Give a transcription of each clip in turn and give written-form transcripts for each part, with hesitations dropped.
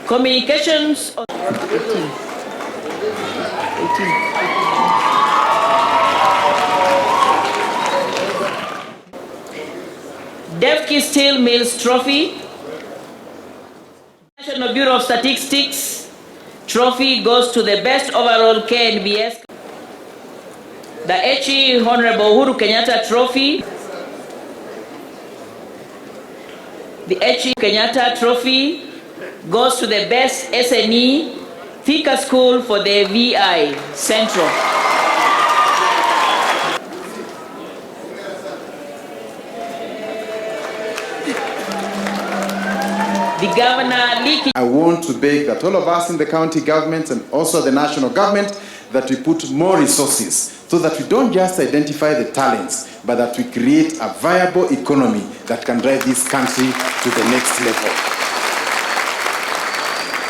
Communications. 18. Defke Steel Mills Trophy. National Bureau of Statistics Trophy goes to the best overall KNBS. The HE Honorable Uhuru Kenyatta Trophy. The HE Kenyatta Trophy goes to the best SNE Thika School for the VI Central. The Governor Leakey. I want to beg that all of us in the county governments and also the national government that we put more resources so that we don't just identify the talents, but that we create a viable economy that can drive this country to the next level.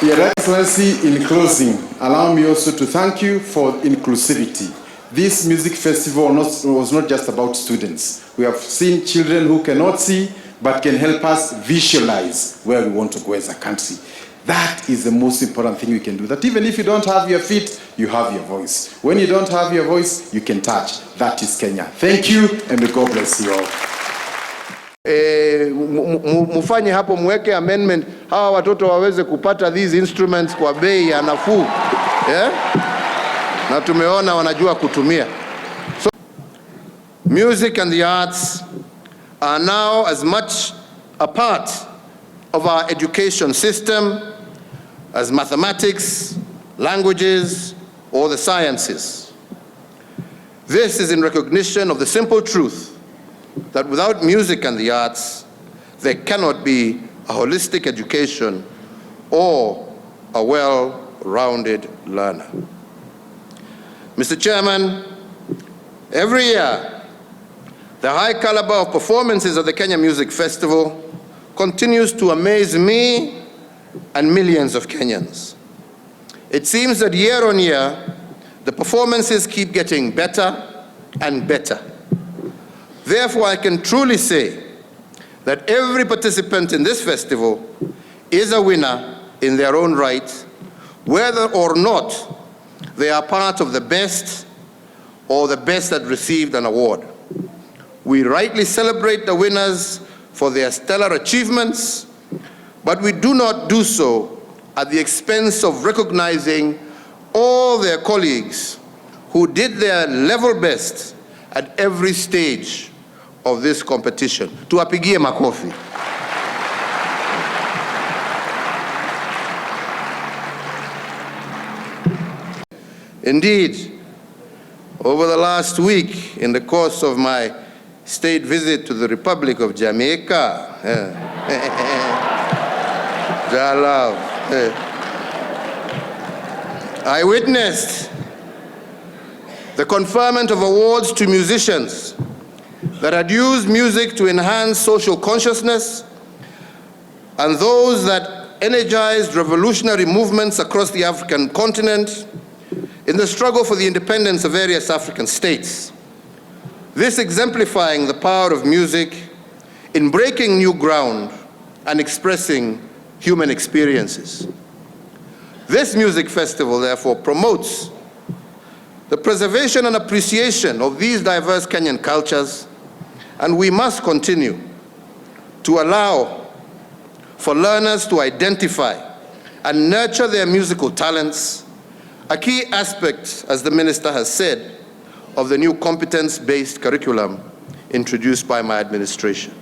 Your Excellency, in closing, allow me also to thank you for inclusivity. This music festival was not just about students. We have seen children who cannot see, but can help us visualize where we want to go as a country. That is the most important thing we can do. That even if you don't have your feet, you have your voice. When you don't have your voice, you can touch. That is Kenya. Thank you, and may God bless you all. Mufanye hapo mweke amendment hawa watoto waweze kupata these instruments kwa bei ya nafuu. Na tumeona wanajua kutumia. So, music and the arts are now as much a part of our education system as mathematics, languages, or the sciences. This is in recognition of the simple truth that without music and the arts, there cannot be a holistic education or a well-rounded learner. Mr. Chairman, every year, the high caliber of performances of the Kenya Music Festival continues to amaze me and millions of Kenyans. It seems that year on year, the performances keep getting better and better. Therefore, I can truly say that every participant in this festival is a winner in their own right, whether or not they are part of the best or the best that received an award. We rightly celebrate the winners for their stellar achievements, but we do not do so at the expense of recognizing all their colleagues who did their level best at every stage of this competition. Tuwapigie makofi. Indeed, over the last week, in the course of my state visit to the Republic of Jamaica, I witnessed the conferment of awards to musicians that had used music to enhance social consciousness and those that energized revolutionary movements across the African continent in the struggle for the independence of various African states. This exemplifying the power of music in breaking new ground and expressing human experiences. This music festival, therefore, promotes the preservation and appreciation of these diverse Kenyan cultures, and we must continue to allow for learners to identify and nurture their musical talents, a key aspect, as the Minister has said, of the new competence-based curriculum introduced by my administration.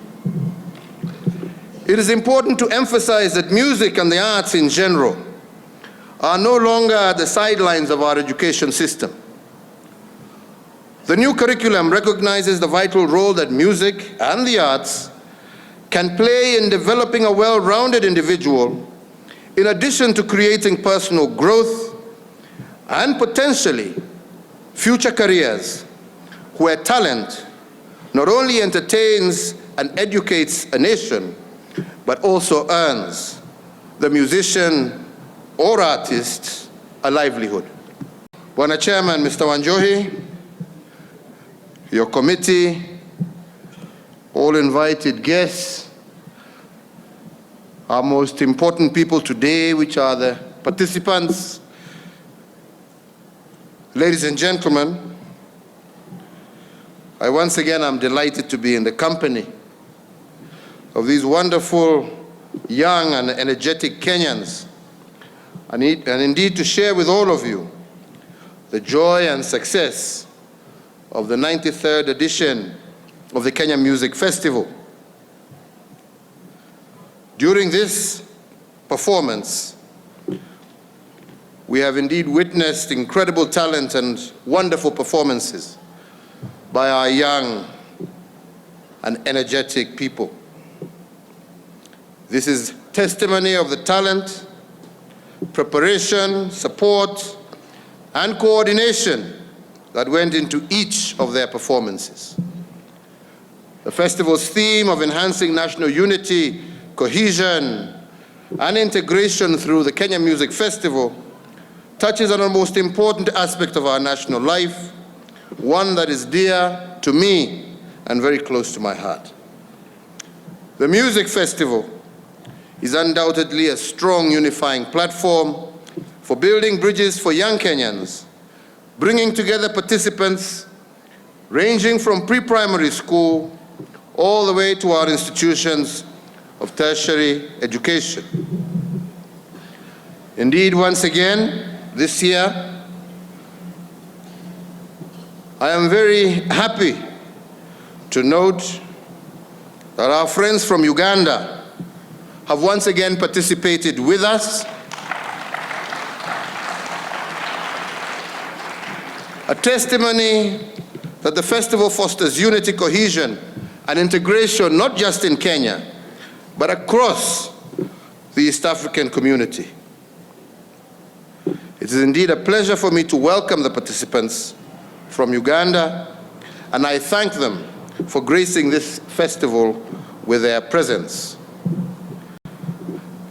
It is important to emphasize that music and the arts in general are no longer at the sidelines of our education system. The new curriculum recognizes the vital role that music and the arts can play in developing a well-rounded individual, in addition to creating personal growth and potentially future careers where talent not only entertains and educates a nation, but also earns the musician or artist a livelihood. Bwana Chairman, Mr. Wanjohi, your committee, all invited guests, our most important people today, which are the participants. Ladies and gentlemen, I once again am delighted to be in the company of these wonderful, young and energetic Kenyans, and indeed to share with all of you the joy and success of the 93rd edition of the Kenya Music Festival. During this performance, we have indeed witnessed incredible talent and wonderful performances by our young and energetic people. This is testimony of the talent, preparation, support, and coordination that went into each of their performances. The festival's theme of enhancing national unity, cohesion, and integration through the Kenya Music Festival touches on a most important aspect of our national life, one that is dear to me and very close to my heart. The Music Festival is undoubtedly a strong unifying platform for building bridges for young Kenyans, bringing together participants ranging from pre-primary school all the way to our institutions of tertiary education. Indeed, once again, this year, I am very happy to note that our friends from Uganda have once again participated with us. A testimony that the festival fosters unity, cohesion, and integration, not just in Kenya, but across the East African community. It is indeed a pleasure for me to welcome the participants from Uganda, and I thank them for gracing this festival with their presence.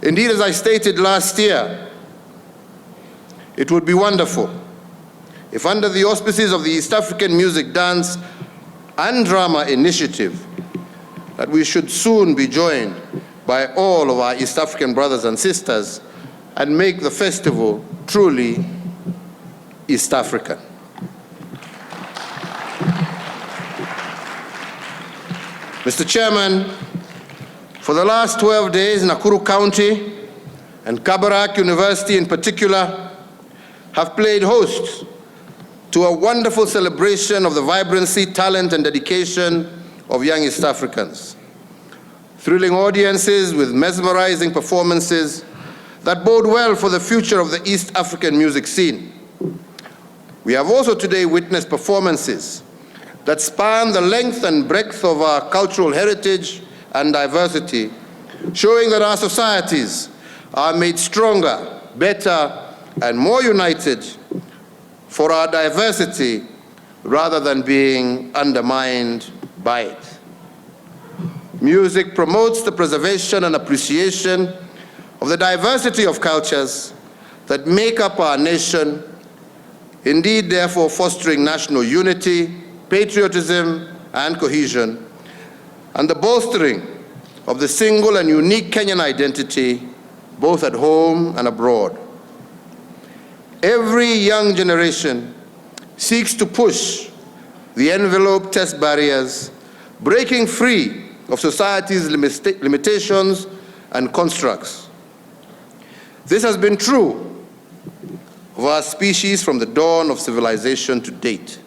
Indeed, as I stated last year, it would be wonderful if under the auspices of the East African Music, Dance, and Drama Initiative, that we should soon be joined by all of our East African brothers and sisters and make the festival truly East African. Mr. Chairman, for the last 12 days, Nakuru County and Kabarak University in particular have played host to a wonderful celebration of the vibrancy, talent, and dedication of young East Africans. Thrilling audiences with mesmerizing performances that bode well for the future of the East African music scene. We have also today witnessed performances that span the length and breadth of our cultural heritage and diversity, showing that our societies are made stronger, better, and more united for our diversity rather than being undermined by it. Music promotes the preservation and appreciation of the diversity of cultures that make up our nation, indeed, therefore, fostering national unity, patriotism, and cohesion, and the bolstering of the single and unique Kenyan identity, both at home and abroad. Every young generation seeks to push the envelope, test barriers, breaking free of society's limitations and constructs. This has been true of our species from the dawn of civilization to date.